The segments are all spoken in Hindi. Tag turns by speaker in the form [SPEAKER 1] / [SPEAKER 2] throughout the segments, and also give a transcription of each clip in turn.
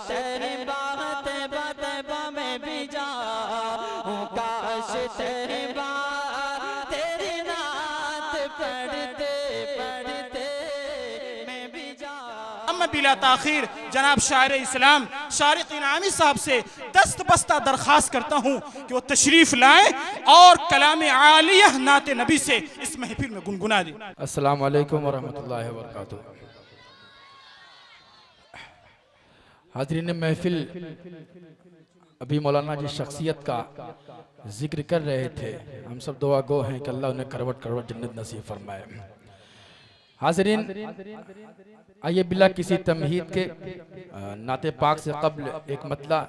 [SPEAKER 1] तेरी बात बतबा में भी जाऊं, काश तेरी बात तेरी नात पढ़ते पढ़ते मैं भी जाऊं।
[SPEAKER 2] मैं बिला ताखीर जनाब शायर इस्लाम शारिक इनामी साहब से दस्त बस्ता दरख्वास्त करता हूँ कि वो तशरीफ लाएं और कलाम आलिया नाते नबी से इस महफिल में गुनगुना दें।
[SPEAKER 3] अस्सलाम वालेकुम वरहमतुल्लाहि वबरकातुहू। हाज़रीन महफिल, अभी मौलाना जी शख्सियत का जिक्र कर रहे थे। हम सब दुआ गो हैं कि अल्लाह उन्हें करवट करवट जन्नत नसीब फरमाए। हाज़रीन, आइए बिला किसी तमहीद के नाते पाक से कब्ल एक मतला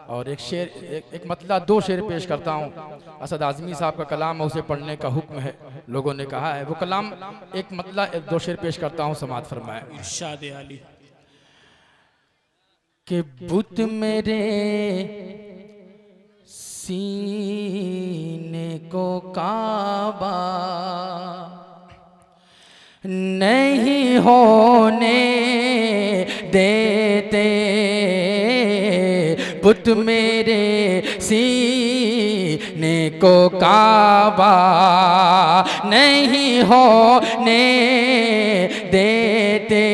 [SPEAKER 3] और एक शेर, एक मतला दो शेर पेश करता हूँ। असद आज़मी साहब का कलाम है, उसे पढ़ने का हुक्म है, लोगों ने कहा है। वो कलाम एक मतला दो शेर पेश करता हूँ, समाअत फरमाए।
[SPEAKER 2] इरशाद आली
[SPEAKER 3] कि बुत मेरे सीने को काबा नहीं होने देते, बुत मेरे सीने को काबा नहीं होने देते,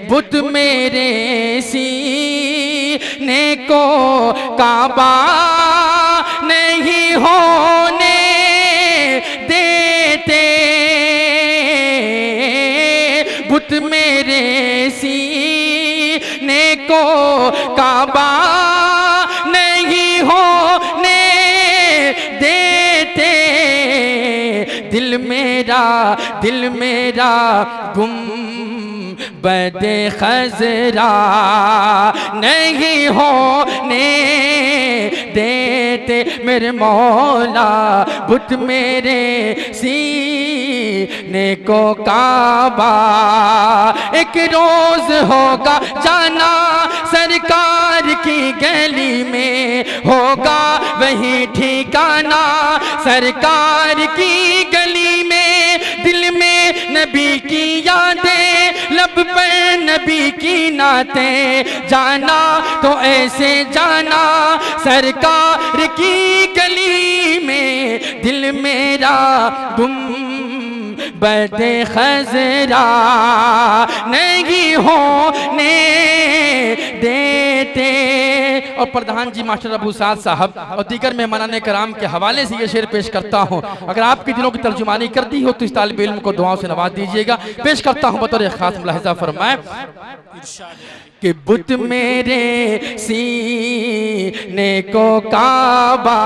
[SPEAKER 3] बुत मेरे सीने को काबा नहीं होने देते, बुत मेरे सीने को काबा नहीं होने देते, दिल मेरा गुम बदे खजरा नहीं होने देते, मेरे मौला बुत मेरे सीने को काबा। एक रोज होगा जाना सरकार की गली में, होगा वही ठिकाना सरकार की गली में, दिल में नबी की यादें, लब पर नबी की नातें, जाना तो ऐसे जाना सरकार की गली में, दिल मेरा गुम बदे खजरा नहीं होने देते। और प्रधान जी मास्टर अबू साद साहब और दीगर मेहमानाने कराम के हवाले से ये शेर पेश करता हूँ। अगर आपके दिलों की तर्जुमानी कर दी हो तो इस तालिब इल्म को दुआओं से नवाज दीजिएगा। पेश करता हूँ बतौर खास मुलाहिज़ा फरमाए कि बुत मेरे सीने को काबा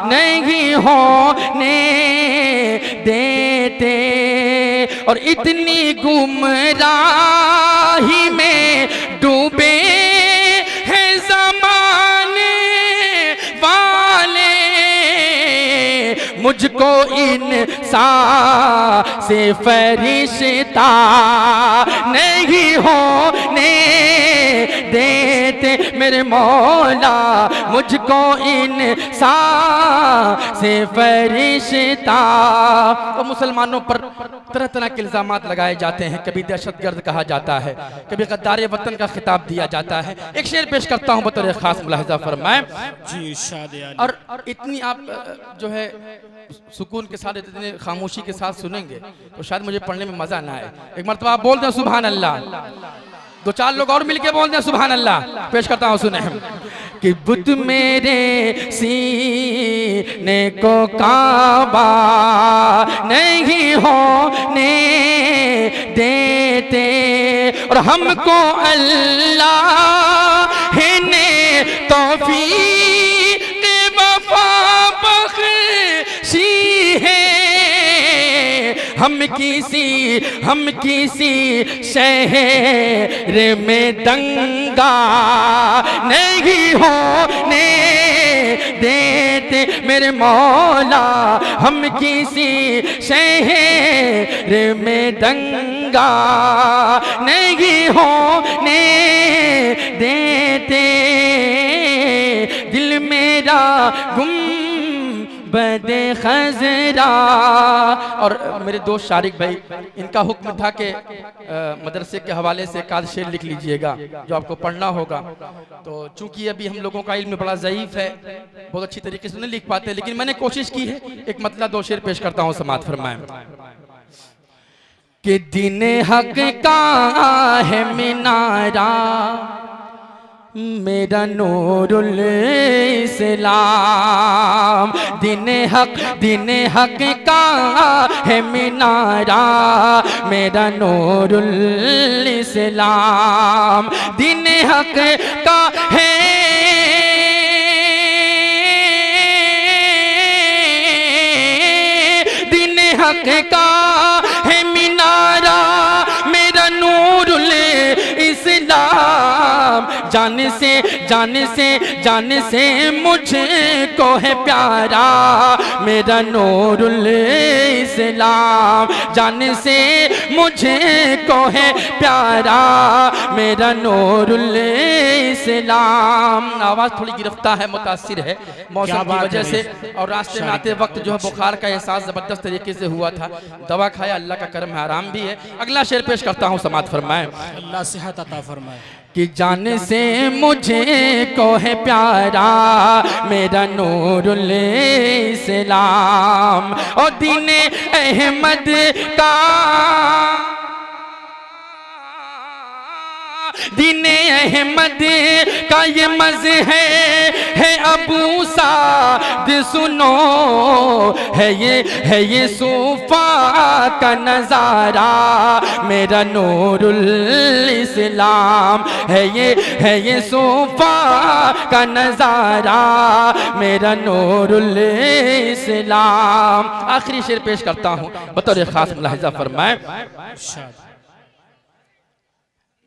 [SPEAKER 3] नहीं होने देते, और इतनी गुमराही में डूबे हैं ज़माने वाले, मुझको इंसान से फरिश्ता नहीं होने देते, मेरे मौला मुझको इंसान से फरिश्ता। तो मुसलमानों पर तरह तरह के इल्जामात लगाए जाते हैं, कभी दहशतगर्द कहा जाता है, कभी गद्दारे वतन का खिताब दिया जाता है। एक शेर पेश करता हूँ बतौर खास मुलाहिज़ा फरमाए। और इतनी आप जो है सुकून के साथ, इतने खामोशी के साथ सुनेंगे तो शायद मुझे पढ़ने में मजा ना आए। एक मरतबा आप बोल दें सुभान अल्लाह, दो चार लोग और मिलके बोल दें सुभान अल्लाह। पेश करता हूँ, सुने कि बुत मेरे सीने को काबा नहीं होने देते, और हमको अल्लाह ने तौफीक वफा बख्शी है, हम किसी शहर में दंगा नहीं होने देते, मेरे मौला हम किसी शहर में दंगा नहीं होने देते, दिल मेरा गुम बदे खजरा। और मेरे दोस्त शारिक भाई, इनका हुक्म था कि मदरसे के हवाले से एक आध शेर लिख लीजिएगा जो आपको पढ़ना होगा। तो चूंकि अभी हम लोगों का इल्म बड़ा ज़ईफ है, बहुत अच्छी तरीके से नहीं लिख पाते, लेकिन मैंने कोशिश की है। एक मतलब दो शेर पेश करता हूँ, समात फरमाएं कि दिन हक का है मिनारा, मेरा नूरुल इस्लाम। दिन हक का है मिनारा, मेरा नूरुल इस्लाम। दिन हक का है हक का है मिनारा, मेरा नूरुल इस्लाम। जान से मुझको है प्यारा, मेरा नूरुल इस्लाम। जान से मुझको है प्यारा, मेरा नूरुल इस्लाम। आवाज़ थोड़ी गिरफ्तार है, मुतासिर है मौसम की वजह से, और रास्ते में आते वक्त जो है बुखार का एहसास ज़बरदस्त तरीके से हुआ था। दवा खाया, अल्लाह का करम है, आराम भी है। अगला शेर पेश करता हूँ, समात फरमाएं।
[SPEAKER 2] अल्लाह सेहत अता फरमाए।
[SPEAKER 3] कि जान से मुझे को है प्यारा, मेरा नूरुल इस्लाम। और दीन अहमद का दीन अहमद का ये मज़हब है अबू साद सुनो, है ये सूफा का नज़ारा, मेरा नूरुल इस्लाम। है ये सूफा का नज़ारा, मेरा नूरुल इस्लाम। आखिरी शेर पेश करता हूँ, बतौर खास मुलाहिज़ा फरमाएं।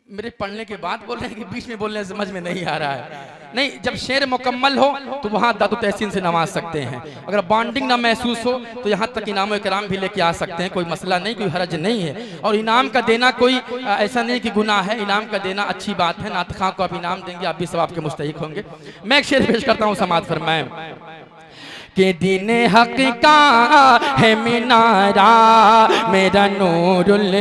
[SPEAKER 3] मेरे पढ़ने के बाद बोल रहे हैं कि बीच में बोलने समझ में नहीं आ रहा है। नहीं, जब शेर मुकम्मल हो तो वहाँ दादो तहसीन से नवाज सकते हैं। अगर बॉन्डिंग ना महसूस हो तो यहाँ तक इनाम इकराम भी लेके आ सकते हैं, कोई मसला नहीं, कोई हरज नहीं है। और इनाम का देना कोई ऐसा नहीं कि गुनाह है, इनाम का देना अच्छी बात है। नात खां को आप इनाम देंगे, आप भी सवाब के मुस्तहिक होंगे। मैं एक शेर पेश करता हूँ, समात फरमाएं कि दिन हक का है मिनारा, मेरा नूरुल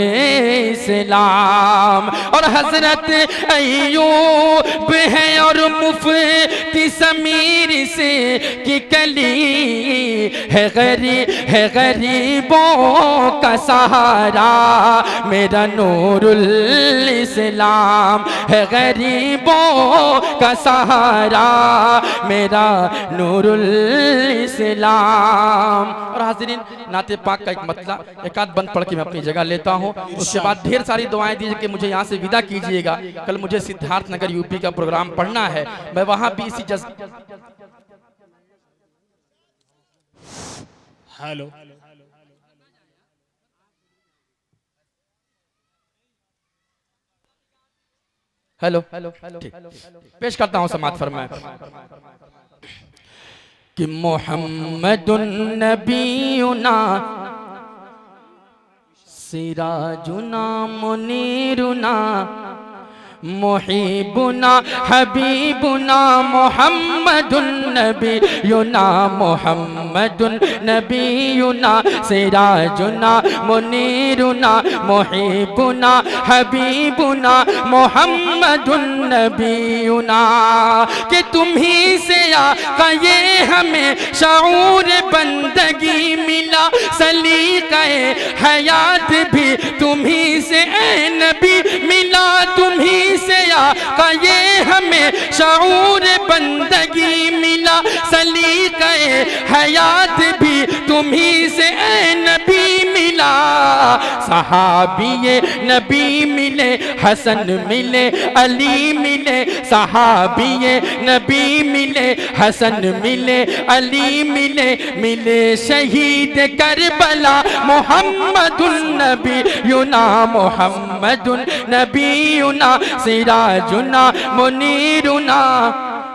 [SPEAKER 3] इस्लाम। और हजरत अय्यूब है और मुफ्ती समीर से की कली है, गरीबों का सहारा, मेरा नूरुल इस्लाम। है गरीबों का सहारा, मेरा नूरुल इस्लाम। और हाज़रीन, नाते पाक का एक मतला एक आध बंद पढ़ के मैं अपनी जगह लेता हूँ। उसके बाद ढेर सारी दुआएं दीजिए कि मुझे यहाँ से विदा कीजिएगा। कल मुझे सिद्धार्थ नगर यूपी का प्रोग्राम पढ़ना है, मैं वहाँ भी इसी
[SPEAKER 2] हेलो
[SPEAKER 3] हेलो ठीक पेश करता हूँ, समात फरमाएं कि मोहम्मदुन नबीयुना सिराजुना मुनीरुना मुहिबुना हबीबुना मोहम्मदुन नबीयुना मोहम्मदुन नबीयुना सिराजुना मुनीरुना मुहिबुना हबीबुना मोहम्मदुन नबीयुना। कि तुम्ही से आका ये हमें शऊर बंदगी मिला, सलीक़े हयात भी तुम्ही से ए नबी मिला। तुम्ही से आका ये हमें शऊर बंदगी मिला, सलीक़े हयात भी तुम्ही से ए नबी मिला। सहाबिये नबी मिले, हसन मिले, अली मिले। सहाबिये नबी मिले, हसन मिले, अली मिले। मिले शहीद करबला मोहम्मदुन नबीयुना मोहम्मदुन नबीयुना सिराजुना मुनीरुना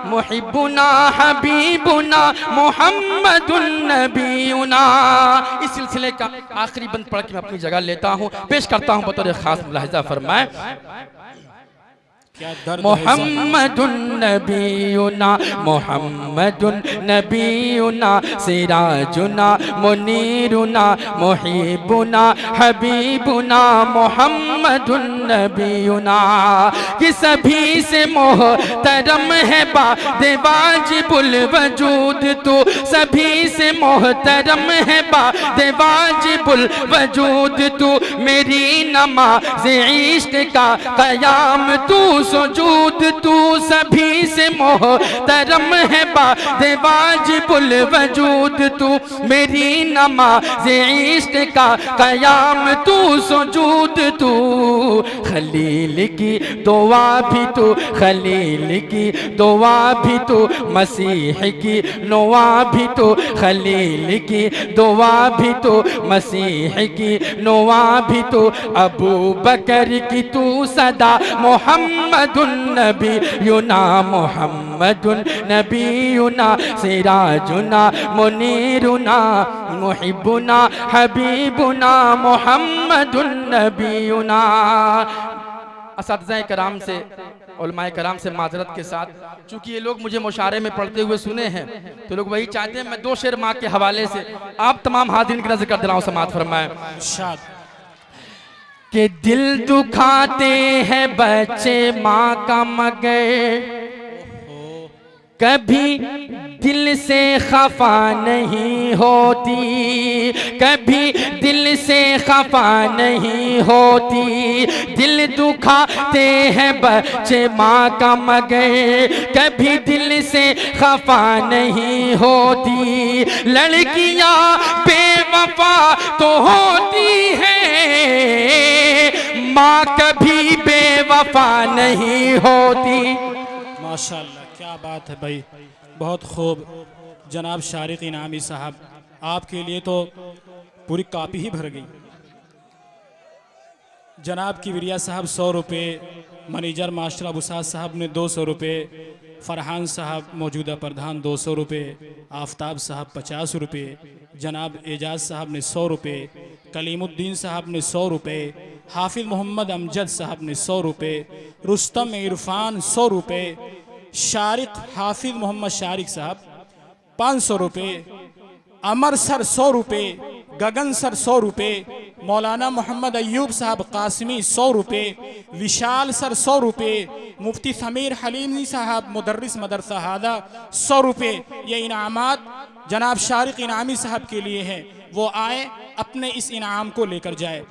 [SPEAKER 3] मुहिबुना हबीबुना मोहम्मदुन नबीयुना। इस सिलसिले का आखिरी बंद पढ़ के मैं अपनी जगह लेता हूँ, पेश करता हूँ बतौर खास मुलाहिज़ा फरमाएं
[SPEAKER 2] क्या दर्द है
[SPEAKER 3] मोहम्मदुन नबीयुना मोहम्मदुन नबीयुना सिराजुना मुनीरुना मुहिबुना हबीबुना मोहम्मदुन नबीयुना कि सभी से मोहतरम है वाजिबुल वजूद तू, सभी से मोहतरम है वाजिबुल वजूद तू, मेरी नमाज़ इश्क का क़याम तू, सुजूद तू, सभी से मोहतरम है वाजिबुल वजूद तू, मेरी नमाज़ इश्क का क़याम तू, सुजूद तू, खलील की दुआ भी तू, खलील की दुआ भी तू, मसीह की नुआ भी तू, खलील की दुआ भी तू, मसीह की नुआ भी तू, अबू बकर की तू सदा, मोहम्मदुन नबीयुना मोहम्मदुन नबीयुना सिराजुना मुनीरुना मुहिबुना हबीबुना मोहम्मदुन नबीयुना। असातिज़ाए कराम से उलमाए कराम से माजरत के साथ, चूंकि ये लोग मुझे मुशारे में पढ़ते हुए सुने हैं तो लोग वही चाहते हैं मैं दो शेर माँ के हवाले से आप तमाम हाज़िरीन की नज़र कर दिलाऊं, समात फरमाएं। कि दिल दुखाते हैं बच्चे माँ का मगर, कभी दिल से खफा नहीं होती, कभी दिल से खफा नहीं होती, दिल दुखाते हैं बच्चे माँ का मगर, कभी दिल से खफा नहीं होती, लड़कियाँ बेवफा तो होती हैं, माँ कभी बेवफा नहीं होती।
[SPEAKER 2] माशाअल्लाह, क्या बात है भाई, बहुत खूब। जनाब शारिक इनामी साहब, आपके लिए तो पूरी कापी ही भर गई। जनाब किबरिया साहब 100 रुपये, मैनेजर मास्टर अबू साद साहब ने 200 रुपये, फरहान साहब मौजूदा प्रधान 200 रुपये, आफ्ताब साहब 50 रुपये, जनाब एजाज साहब ने 100 रुपये, कलीमुद्दीन साहब ने 100 रुपये, हाफिज़ मोहम्मद अमजद साहब ने 100 रुपये, रुस्तम इरफान 100 रुपये, शारिक हाफिज़ मोहम्मद शारिक साहब 500 रुपये, अमर सर 100 रुपये, गगन सर 100 रुपये, मौलाना मोहम्मद अयूब साहब कासिमी 100 रुपये, विशाल सर 100 रुपये, मुफ्ती समीर हलीमी साहब मुदर्रिस मदरसा हादा 100 रुपये। ये इनामात जनाब शारिक इनामी साहब के लिए है, वो आए अपने इस इनाम को लेकर जाए।